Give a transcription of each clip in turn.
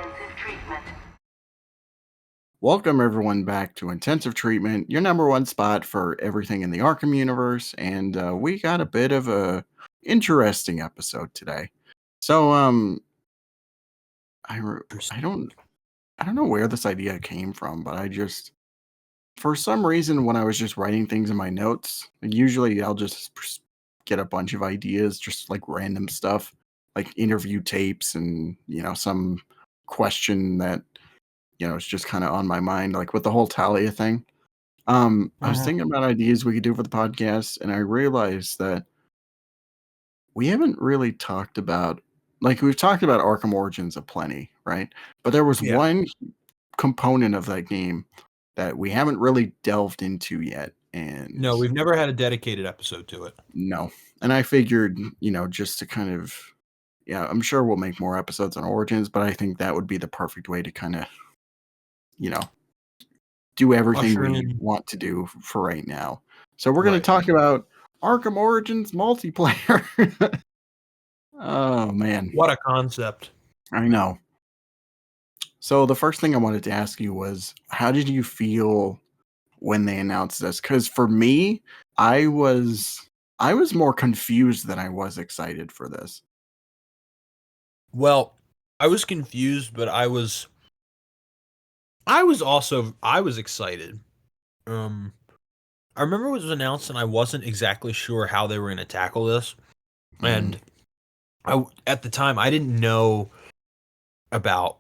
intensive treatment. Welcome everyone back to Intensive Treatment, your number one spot for everything in the Arkham universe, and we got a bit of a interesting episode today. So, I don't know where this idea came from, but for some reason, when I was just writing things in my notes, usually I'll just get a bunch of ideas, just like random stuff, like interview tapes and some question that it's just kind of on my mind, like with the whole Talia thing. I was thinking about ideas we could do for the podcast, and I realized that we haven't really talked about, like, we've talked about Arkham Origins aplenty, right? But there was one component of that game that we haven't really delved into yet. And no, we've never had a dedicated episode to it. No. And I figured, just to kind of, I'm sure we'll make more episodes on Origins, but I think that would be the perfect way to kind of, do everything we want to do for right now. So we're going to talk about Arkham Origins multiplayer. Oh, man. What a concept. I know. So the first thing I wanted to ask you was, how did you feel when they announced this? Because for me, I was more confused than I was excited for this. Well, I was confused, but I was excited. I remember it was announced and I wasn't exactly sure how they were going to tackle this. And at the time I didn't know about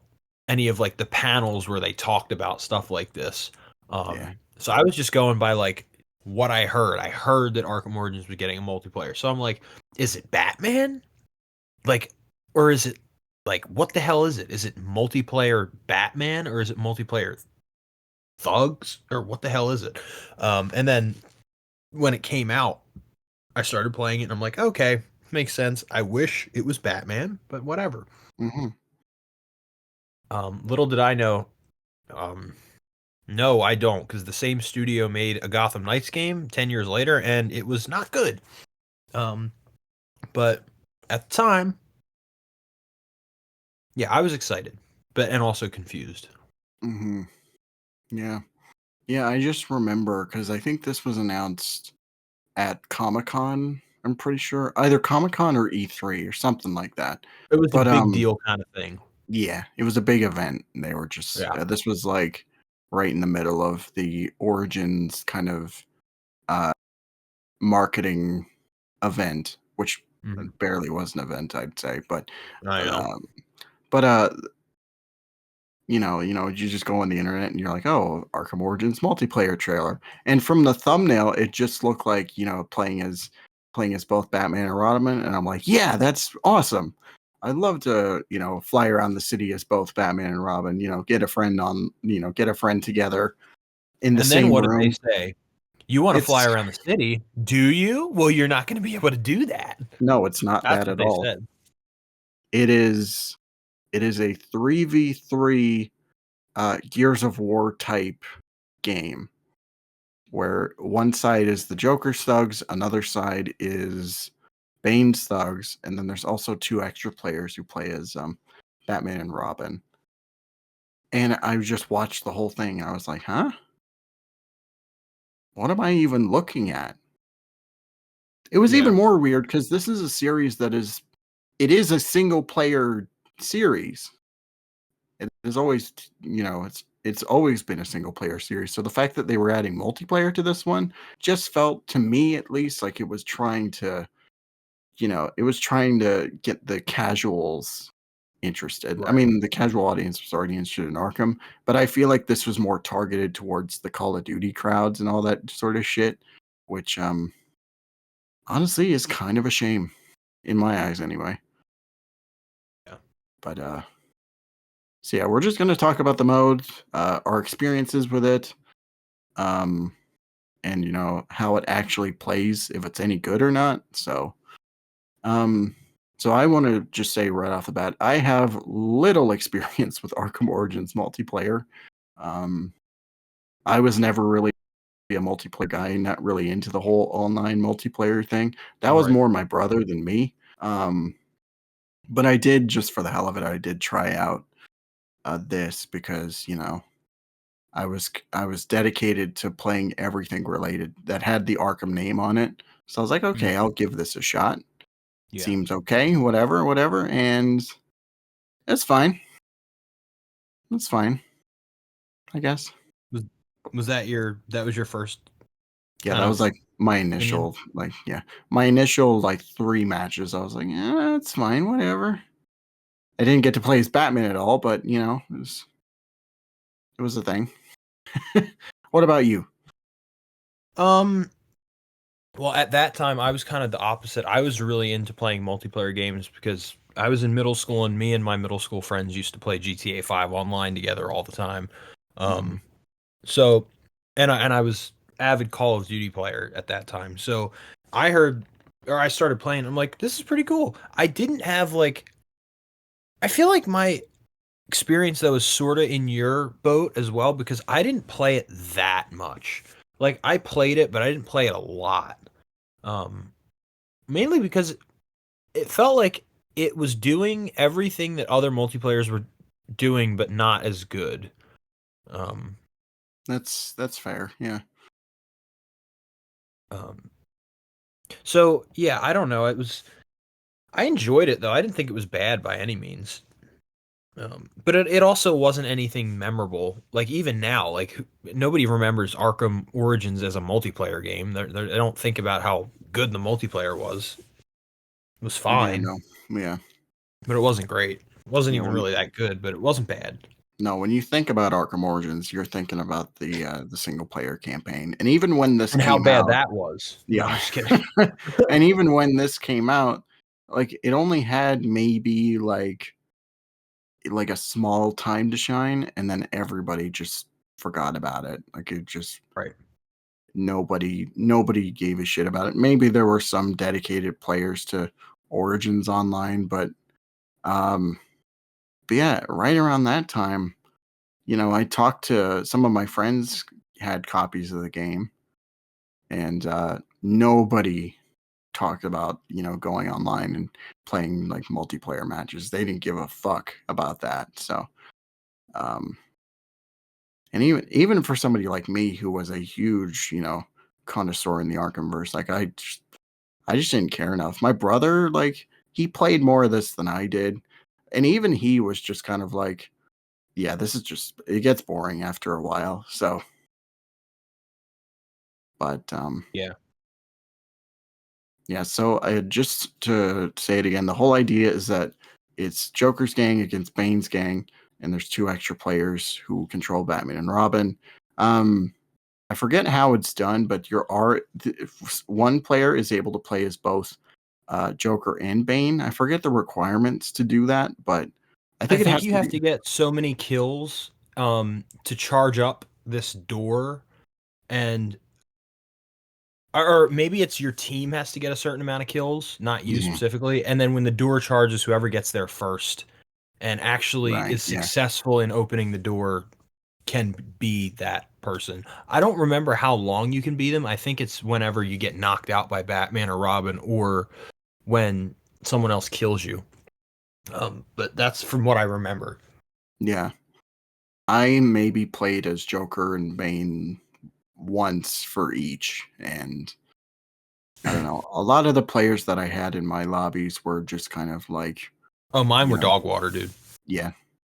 any of like the panels where they talked about stuff like this. So I was just going by like what I heard. I heard that Arkham Origins was getting a multiplayer. So I'm like, is it Batman? Like, or is it like, what the hell is it? Is it multiplayer Batman or is it multiplayer thugs or what the hell is it? And then when it came out, I started playing it and I'm like, okay, makes sense. I wish it was Batman, but whatever. Little did I know, no, I don't, because the same studio made a Gotham Knights game 10 years later, and it was not good. But at the time, yeah, I was excited, and also confused. Yeah, I just remember because I think this was announced at Comic-Con. I'm pretty sure either Comic-Con or E3 or something like that. It was a big deal kind of thing. Yeah, it was a big event. They were just this was like right in the middle of the Origins kind of marketing event, which barely was an event, I'd say. But you just go on the internet and you're like, oh, Arkham Origins multiplayer trailer, and from the thumbnail, it just looked like playing as both Batman and Robin, and I'm like, yeah, that's awesome. I'd love to, fly around the city as both Batman and Robin, get a friend together in the same room. And then what did they say? You want to fly around the city, do you? Well, you're not going to be able to do that. No, it's not that at all. Said. It is a 3v3 Gears of War type game where one side is the Joker's thugs, another side is Bane's thugs, and then there's also two extra players who play as Batman and Robin. And I just watched the whole thing and I was like, huh? What am I even looking at? It was even more weird because this is a series that is a single player series. It is always, it's always been a single player series. So the fact that they were adding multiplayer to this one just felt, to me at least, like it was trying to get the casuals interested. Right. I mean, the casual audience was already interested in Arkham, but I feel like this was more targeted towards the Call of Duty crowds and all that sort of shit, which honestly is kind of a shame in my eyes anyway. Yeah. But so yeah, we're just going to talk about the mode, our experiences with it, and how it actually plays, if it's any good or not. So I want to just say right off the bat, I have little experience with Arkham Origins multiplayer. I was never really a multiplayer guy, not really into the whole online multiplayer thing. That was more my brother than me. But I did, just for the hell of it, I did try out this because I was dedicated to playing everything related that had the Arkham name on it. So I was like, Mm, okay, I'll give this a shot. yeah. Seems okay, whatever, whatever, and it's fine. It's fine, I guess. Was that was your first Yeah, kind that was of like my opinion? initial, my initial like 3 matches. I was like, yeah, it's fine, whatever. I didn't get to play as Batman at all, but it was a thing. What about you? Um, well, at that time, I was kind of the opposite. I was really into playing multiplayer games because I was in middle school, and me and my middle school friends used to play GTA 5 online together all the time. Mhm. Um, so, and I was avid Call of Duty player at that time. So I heard, or I started playing. I'm like, this is pretty cool. I didn't have like, I feel like my experience though is sort of in your boat as well because I didn't play it that much. Like I played it, but I didn't play it a lot. Um, Mainly because it felt like it was doing everything that other multiplayers were doing, but not as good. Um, That's fair. Yeah. um, so yeah, I don't know. I enjoyed it though. I didn't think it was bad by any means. But it also wasn't anything memorable. Like even now, like nobody remembers Arkham Origins as a multiplayer game. They don't think about how good the multiplayer was. It was Yeah. fine, No. Yeah. but it wasn't great. It wasn't Yeah. even really that good, but it wasn't bad. No, when you think about Arkham Origins, you're thinking about the single player campaign, and even when this And how came bad out, that was. No, I'm yeah, just kidding. and even when this came out, like it only had maybe like a small time to shine, and then everybody just forgot about it. Like it just Right. nobody gave a shit about it. Maybe there were some dedicated players to Origins Online, um, but yeah, right around that time, I talked to some of my friends had copies of the game, and nobody talked about going online and playing like multiplayer matches. They didn't give a fuck about that. So, um, and even for somebody like me who was a huge connoisseur in the Arkhamverse, like I just didn't care enough. My brother, like, he played more of this than I did, and even he was just kind of like, yeah, this is just it gets boring after a while. So, but Yeah. yeah, so just to say it again, the whole idea is that it's Joker's gang against Bane's gang, and there's two extra players who control Batman and Robin. Um, I forget how it's done, but one player is able to play as both Joker and Bane. I forget the requirements to do that, but I I think it think has you to have be. to get so many kills to charge up this door and or maybe it's your team has to get a certain amount of kills, not you Yeah, specifically, and then when the door charges, whoever gets there first and actually right. is Yeah, successful in opening the door can be that person. I don't remember how long you can be them. I think it's whenever you get knocked out by Batman or Robin or when someone else kills you. But that's from what I remember. yeah. I maybe played as Joker and Bane once for each, and I don't know. A lot of the players that I had in my lobbies were just kind of like, Oh, mine you were know, dog water, dude. yeah,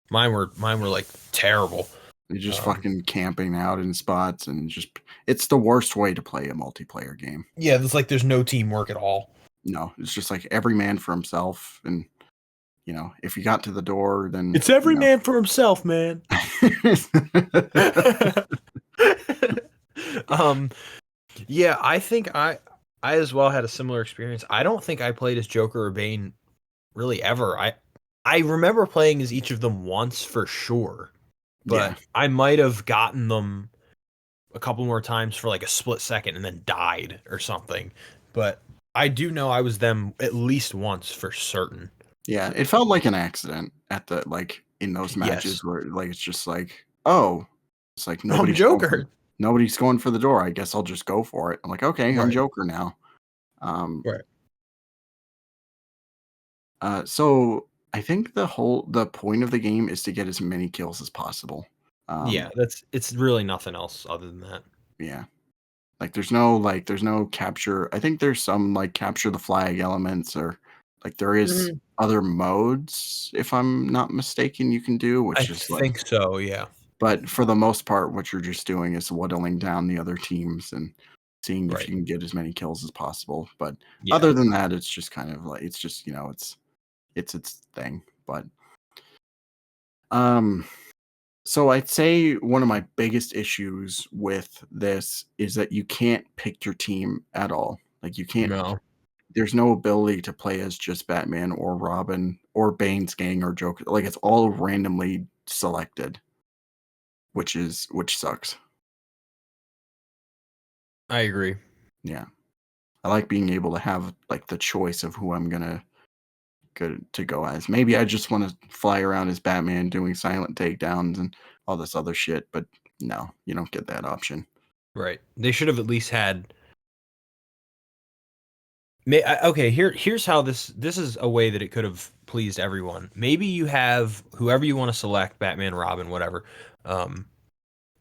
Mine were like terrible. they're just Um, fucking camping out in spots and just it's the worst way to play a multiplayer game. yeah, it's like there's no teamwork at all. No, it's just like every man for himself, and if you got to the door, then It's every man for himself, man. um, yeah, I think I as well had a similar experience. I don't think I played as Joker or Bane really ever. I remember playing as each of them once for sure, Yeah, but I might have gotten them a couple more times for like a split second and then died or something. But I do know I was them at least once for certain. yeah. It felt like an accident at the like in those Yes. matches where like it's just like, oh, it's like I'm Joker. nobody's going for the door. I guess I'll just go for it. I'm like, okay, I'm Right. Joker now. Um, Right. so I think the point of the game is to get as many kills as possible. Yeah, Um, it's really nothing else other than that. yeah. There's no capture. I think there's some like capture the flag elements or like there is Mhm. other modes if I'm not mistaken you can do, I which is like think so, yeah. but for the most part what you're just doing is whittling down the other teams and seeing if Right. you can get as many kills as possible. But Yeah. other than that, it's just kind of like it's just, it's its thing. But um so I'd say one of my biggest issues with this is that you can't pick your team at all. Like you can't No. there's no ability to play as just Batman or Robin or Bane's gang or Joker. Like it's all randomly selected, which sucks. I agree. Yeah. I like being able to have like the choice of who I'm gonna go as. Maybe I just want to fly around as Batman doing silent takedowns and all this other shit, but no, you don't get that option. Right. They should have at least had okay, here's how this is a way that it could have pleased everyone. Maybe you have whoever you want to select, Batman, Robin, whatever. Um,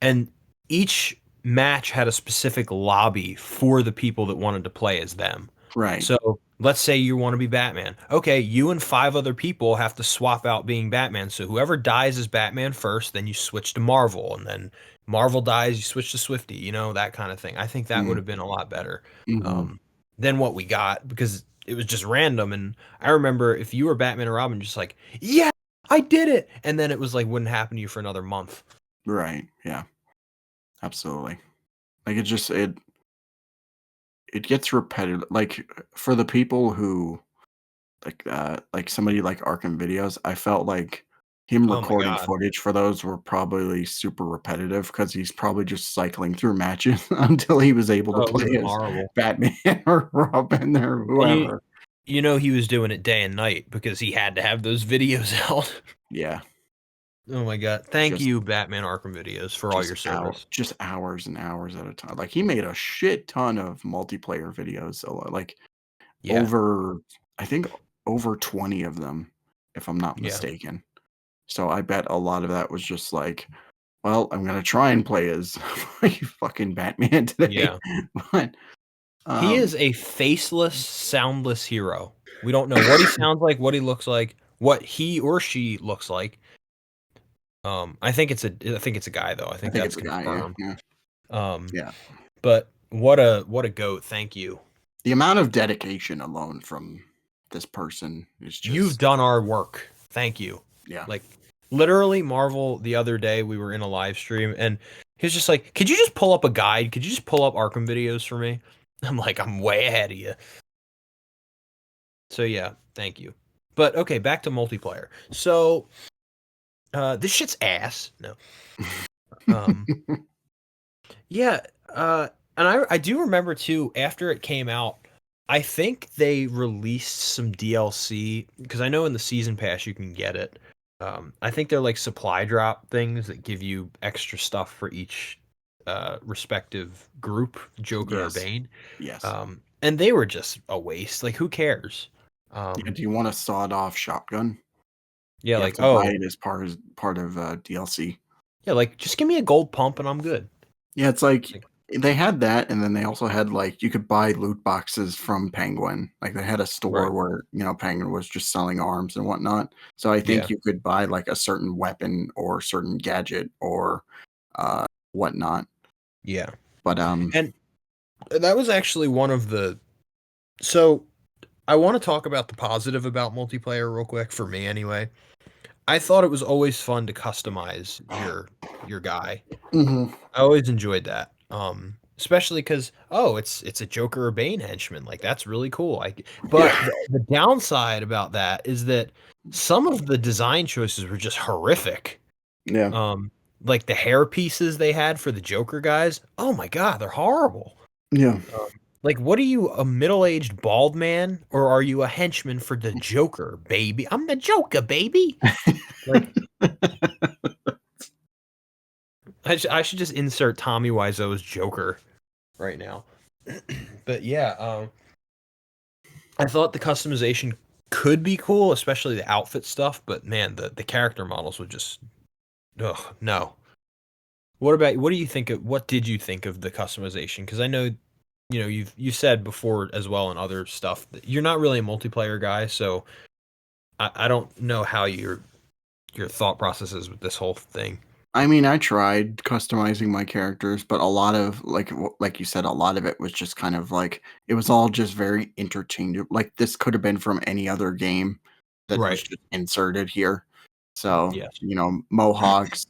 and each match had a specific lobby for the people that wanted to play as them. Right. So let's say you want to be Batman. Okay, you and five other people have to swap out being Batman. So whoever dies as Batman first, then you switch to Marvel, and then Marvel dies, you switch to Swifty. That kind of thing. I think that would Mm, have been a lot better mhm. um, than what we got because it was just random. And I remember if you were Batman or Robin, just like, yeah, I did it, and then it was like wouldn't happen to you for another month. Right. Yeah. Absolutely. Like it gets repetitive. Like for the people who like somebody like Arkham videos, I felt like him Oh my recording god. footage for those were probably super repetitive because he's probably just cycling through matches until he was able to Oh, it would have play been as horrible. Batman or Robin or And whoever. he was doing it day and night because he had to have those videos out. Yeah, Oh my god. Thank just you, Batman Arkham videos, for all your service. just hours and hours at a time. Like he made a shit ton of multiplayer videos, so like Yeah. over I think over 20 of them, if I'm not Yeah. mistaken. So I bet a lot of that was just like, well, I'm gonna try and play as fucking Batman today. Yeah. But He um is a faceless, soundless hero. We don't know what he sounds like, what he looks like, what he or she looks like. I think it's a guy though. I I think think that's it's a guy, yeah, confirmed. yeah, Um, yeah. but what a goat. Thank you. The amount of dedication alone from this person is You've just done our work. Thank you. yeah. Like literally Marvel the other day we were in a live stream and he was just like, "Could you just pull up a guide? Could you just pull up Arkham videos for me?" I'm like, "I'm way ahead of you." So yeah, thank you. But okay, back to multiplayer. So, this shit's ass. No. Um yeah, and I do remember too after it came out, I think they released some DLC because I know in the season pass you can get it. I think they're like supply drop things that give you extra stuff for each respective group, Joker or Yes, Bane. yes. And they were just a waste. Like, who cares? Yeah, Um, do you want a sawed-off shotgun? yeah, You have like, to buy oh, it as part of, DLC. yeah, like just give me a gold pump and I'm good. Yeah, it's like Like, they had that, and then they also had, like you could buy loot boxes from Penguin. Like, they had a store right. where, Penguin was just selling arms and whatnot. So I think Yeah. you could buy, like, a certain weapon or certain gadget or, whatnot. Yeah. But, And that was actually one of the so I want to talk about the positive about multiplayer real quick for me anyway. I thought it was always fun to customize your guy. mhm. I always enjoyed that. Especially because it's a Joker or Bane henchman. Like that's really cool. Yeah. But the downside about that is that some of the design choices were just horrific. Yeah. Um, like the hair pieces they had for the Joker guys. Oh my god, they're horrible. Yeah. Like, what are you, a middle-aged bald man, or are you a henchman for the Joker, baby? I'm the Joker, baby. Like, I should just insert Tommy Wiseau's Joker right now. But yeah, I thought the customization could be cool, especially the outfit stuff, but man, the character models would just ugh, no. What did you think of the customization? Because I know, you said before as well and other stuff that you're not really a multiplayer guy, so I don't know how your thought process is with this whole thing. I mean, I tried customizing my characters, but a lot of like you said, a lot of it was just kind of like it was all just very interchangeable. Like this could have been from any other game that was Right. just inserted here. So, Yes. mohawks,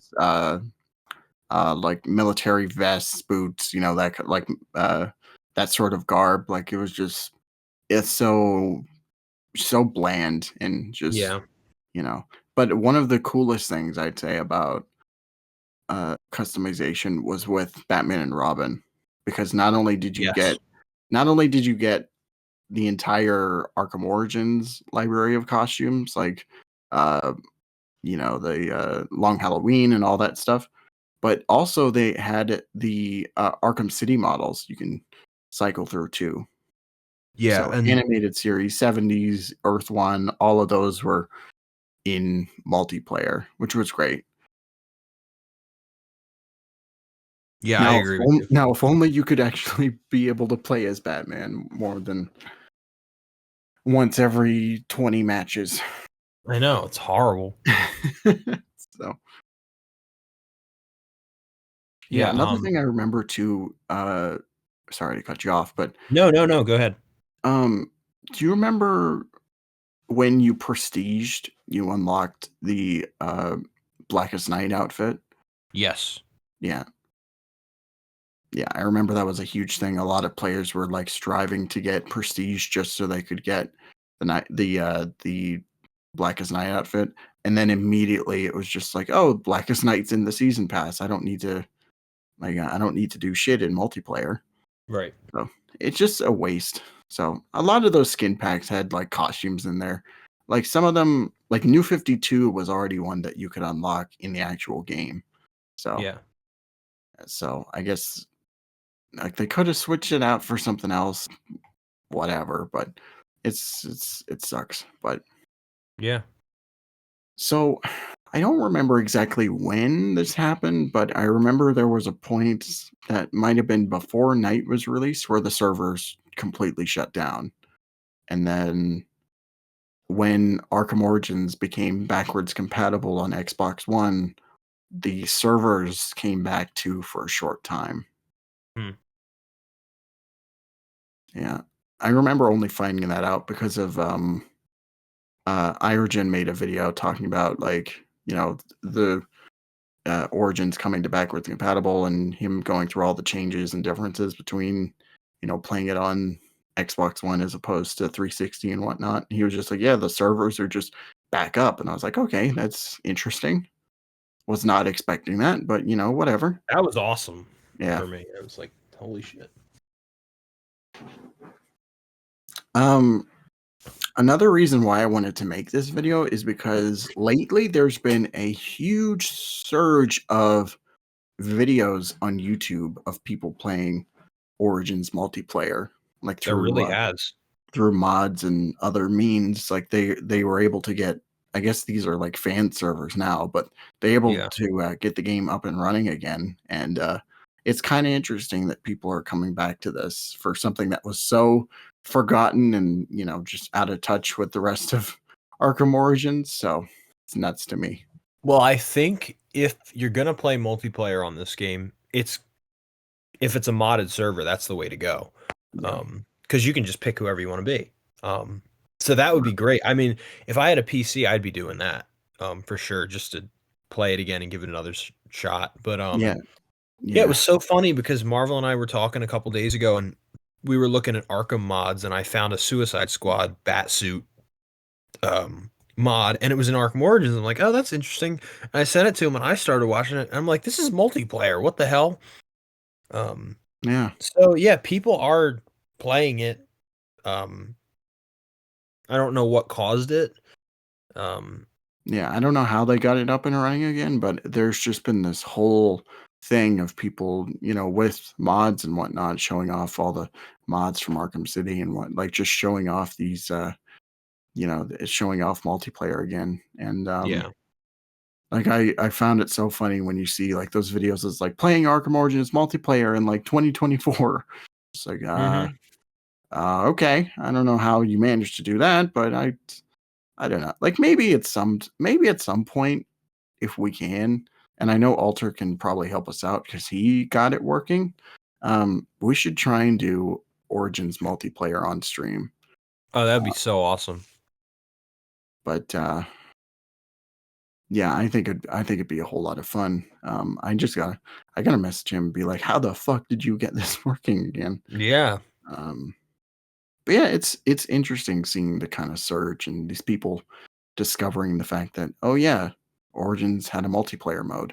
like military vests, boots, that sort of garb. Like it was just it's so bland and just, Yeah. you know. But one of the coolest things I'd say about customization was with Batman and Robin, because Yes. not only did you get the entire Arkham Origins library of costumes, like uh, the Long Halloween and all that stuff, but also they had the Arkham City models you can cycle through too. Yeah, So and animated series, 70s, Earth One, all of those were in multiplayer, which was great. yeah, I agree with you. Now, if only you could actually be able to play as Batman more than once every 20 matches. I know, it's horrible. So, yeah, Yeah, another thing I remember too, sorry to cut you off, but, no, no, no, go ahead. um, do you remember when you prestiged, you unlocked the, Blackest Night outfit? Yes. Yeah. Yeah, I remember that was a huge thing. A lot of players were, like, striving to get prestige just so they could get the Blackest Night outfit, and then immediately it was just like, "Oh, Blackest Night's in the season pass. I don't need to do shit in multiplayer." Right. So, it's just a waste. So, a lot of those skin packs had, like, costumes in there. Like, some of them like, New 52 was already one that you could unlock in the actual game. So Yeah. I guess, like, they coulda switched it out for something else, whatever, but it sucks, but Yeah. so, I don't remember exactly when this happened, but I remember there was a point that might have been before Night was released where the servers completely shut down. And then when Arkham Origins became backwards compatible on Xbox One, the servers came back too for a short time. Hmm. Yeah. I remember only finding that out because of Iragen made a video talking about like, the Origins coming to backwards compatible and him going through all the changes and differences between, playing it on Xbox One as opposed to 360 and whatnot. He was just like, yeah, the servers are just back up. And I was like, okay, that's interesting. Was not expecting that, but whatever. That was awesome Yeah. for me. I was like, "Holy shit." Um, Another reason why I wanted to make this video is because lately there's been a huge surge of videos on YouTube of people playing Origins multiplayer, like That really has. through mods and other means. Like they were able to get. I guess these are like fan servers now, but they able Yeah. to get the game up and running again. And it's kind of interesting that people are coming back to this for something that was so forgotten and just out of touch with the rest of Arkham Origins. So it's nuts to me. Well, I think if you're gonna play multiplayer on this game, if it's a modded server, that's the way to go. Yeah. Because you can just pick whoever you want to be. So that would be great. I mean, if I had a PC, I'd be doing that, for sure, just to play it again and give it another shot. But Yeah. yeah, it Yeah. was so funny because Marvel and I were talking a couple days ago, and we were looking at Arkham mods, and I found a Suicide Squad Batsuit mod, and it was in Arkham Origins. I'm like, oh, that's interesting. And I sent it to him, and I started watching it. And I'm like, this is multiplayer. What the hell? Um, Yeah. so yeah, people are playing it. Um, I don't know what caused it. Um, Yeah, I don't know how they got it up and running again, but there's just been this whole thing of people, with mods and whatnot, showing off all the mods from Arkham City and what, like just showing off these it's showing off multiplayer again. And Yeah. like I found it so funny when you see like those videos. It's like playing Arkham Origins multiplayer in like 2024. It's like Mhm. okay, I don't know how you managed to do that, but I don't know. Like maybe at some point if we can, and I know Alter can probably help us out because he got it working. We should try and do Origins multiplayer on stream. Oh, that'd be so awesome. But yeah, I think it'd be a whole lot of fun. I gotta message him and be like, how the fuck did you get this working again? Yeah. Um, but yeah, it's interesting seeing the kind of surge and these people discovering the fact that, oh yeah, Origins had a multiplayer mode.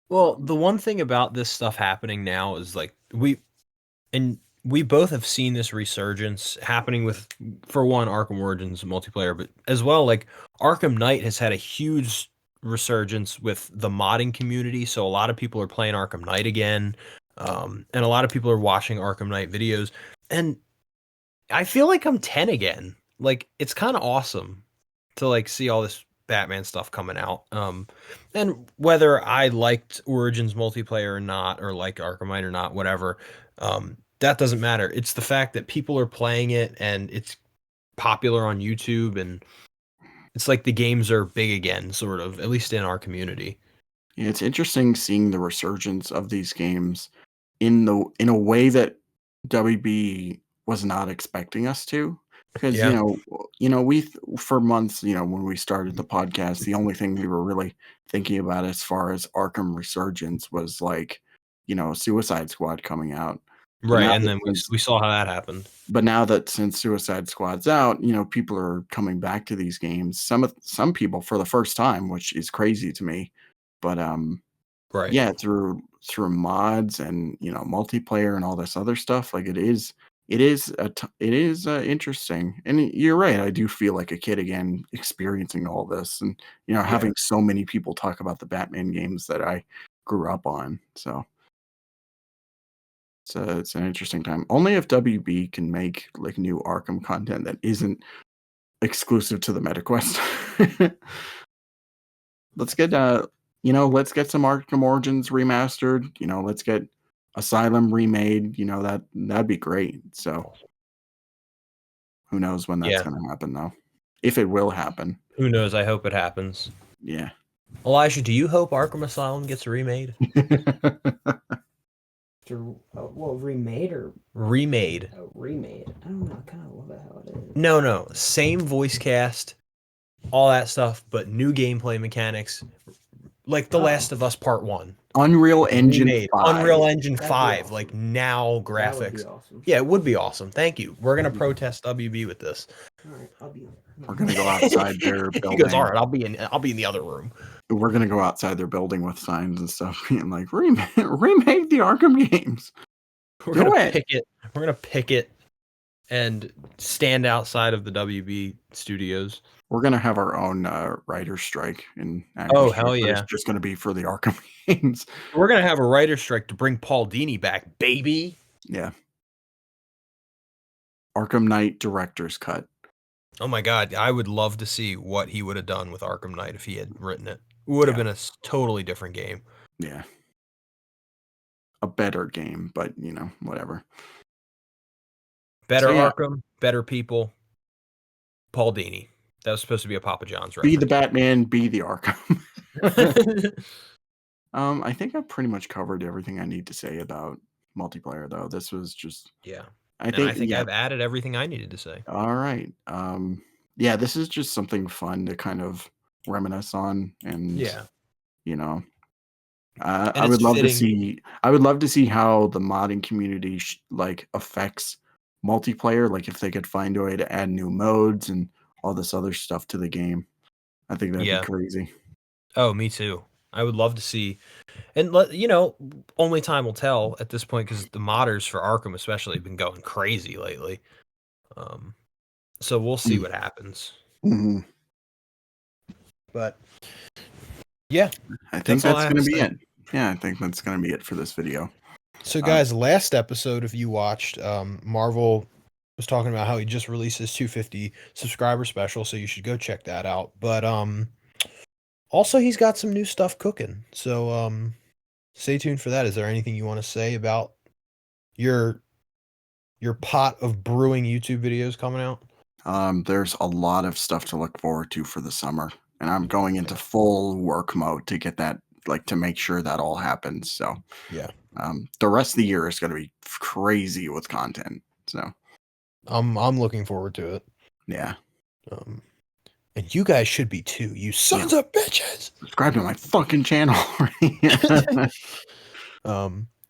Well, the one thing about this stuff happening now is like we both have seen this resurgence happening with, for one, Arkham Origins multiplayer, but as well, like Arkham Knight has had a huge resurgence with the modding community. So a lot of people are playing Arkham Knight again, and a lot of people are watching Arkham Knight videos. And I feel like I'm 10 again. Like it's kind of awesome to like see all this Batman stuff coming out. And whether I liked Origins multiplayer or not, or like Arkham Knight or not, whatever, that doesn't matter. It's the fact that people are playing it and it's popular on YouTube, and it's like the games are big again, sort of, at least in our community. Yeah, it's interesting seeing the resurgence of these games in a way that WB was not expecting us to. Because Yeah. for months, when we started the podcast, the only thing we were really thinking about as far as Arkham Resurgence was like, Suicide Squad coming out. But Right. now And that then since we saw how that happened. Suicide Squad's out, people are coming back to these games. Some people for the first time, which is crazy to me. But Right. yeah, through mods and, multiplayer and all this other stuff, like it is interesting. And you're right, I do feel like a kid again experiencing all this and, Yeah. having so many people talk about the Batman games that I grew up on. So it's an interesting time. Only if WB can make like new Arkham content that isn't exclusive to the MetaQuest. Let's get some Arkham Origins remastered. Let's get Asylum remade. That'd be great. So who knows when that's Yeah. gonna happen though? If it will happen. Who knows? I hope it happens. Yeah. Elijah, do you hope Arkham Asylum gets remade? Well, remade or Remade. remade? I don't know. I kind of love it how it is. No. Same voice cast, all that stuff, but new gameplay mechanics, like The Last of Us Part 1. Unreal Engine Remade. 5. Unreal Engine That'd be 5, awesome. like now That would be graphics. awesome. Yeah, it would be awesome. Thank you. We're gonna protest WB with this. All right, I'll be there. We're gonna go outside their He building. goes, all right, I'll be in the other room. We're gonna go outside their building with signs and stuff, being like, remake the Arkham games. We're Do gonna it. pick it. We're gonna pick it and stand outside of the WB studios. We're gonna have our own writer's strike in Oh, Activision, hell but yeah. it's just gonna be for the Arkham games. We're gonna have a writer's strike to bring Paul Dini back, baby. Yeah. Arkham Knight director's cut. Oh my god, I would love to see what he would have done with Arkham Knight if he had written it. It would have been a totally different game. Yeah. A better game, but whatever. Better So, yeah. Arkham, better people. Paul Dini. That was supposed to be a Papa John's Be reference. the Batman, be the Arkham. I think I've pretty much covered everything I need to say about multiplayer though. This was just Yeah. I And think I think yeah. I've added everything I needed to say. All right. Yeah, this is just something fun to kind of reminisce on and Yeah. And And I it's would love to fitting. see how the modding community affects multiplayer, like if they could find a way to add new modes and all this other stuff to the game. I think that'd be Yeah. crazy. Oh, me too. I would love to see, and only time will tell at this point because the modders for Arkham especially have been going crazy lately. So we'll see what happens. Mhm. But yeah, I think all that's I have going to to be say. it. Yeah, I think that's going to be it for this video. So guys, last episode, if you watched, Marvel was talking about how he just released his 250 subscriber special, so you should go check that out. But also he's got some new stuff cooking. So stay tuned for that. Is there anything you want to say about your pot of brewing YouTube videos coming out? There's a lot of stuff to look forward to for the summer, and I'm going into full work mode to get that, like, to make sure that all happens. So Yeah. the rest of the year is going to be crazy with content. So I'm looking forward to it. yeah, And you guys should be too, you sons of bitches. subscribe to my fucking channel.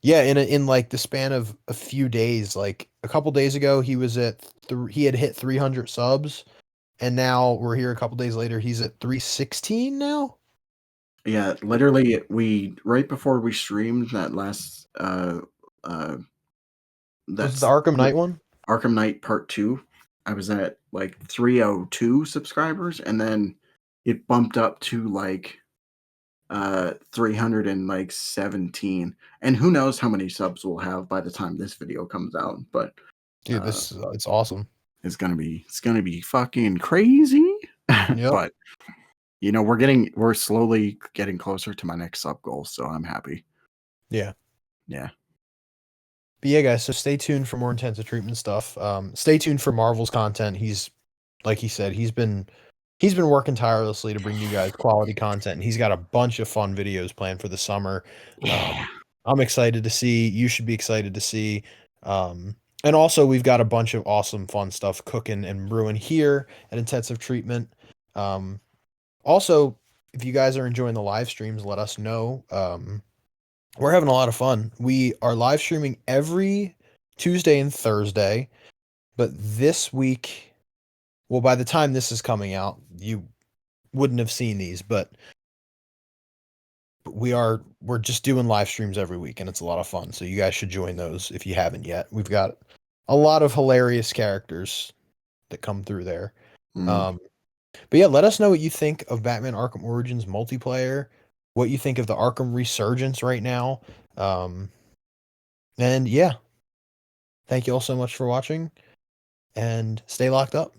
Yeah, in like the span of a few days, like a couple days ago, he was at he had hit 300 subs, and now we're here a couple days later, he's at 316 now. Yeah, literally, we right before we streamed that last That's the Arkham Knight one. Arkham Knight Part 2, I was at like 302 subscribers, and then it bumped up to like 317. And who knows how many subs we'll have by the time this video comes out, but Dude, this it's awesome. It's gonna be fucking crazy. Yep. But you know, we're slowly getting closer to my next sub goal, so I'm happy. Yeah. Yeah. But yeah, guys, so stay tuned for more intensive treatment stuff. Stay tuned for Marvel's content. He's, like he said, he's been working tirelessly to bring you guys quality content, and he's got a bunch of fun videos planned for the summer. I'm excited to see. You should be excited to see. And also, we've got a bunch of awesome, fun stuff cooking and brewing here at Intensive Treatment. Also, if you guys are enjoying the live streams, let us know. We're having a lot of fun. We are live streaming every Tuesday and Thursday, but this week, well, by the time this is coming out, you wouldn't have seen these, but we're just doing live streams every week, and it's a lot of fun. So you guys should join those if you haven't yet. We've got a lot of hilarious characters that come through there. But yeah, let us know what you think of Batman Arkham Origins multiplayer, what you think of the Arkham Resurgence right now. And yeah, thank you all so much for watching, and stay locked up.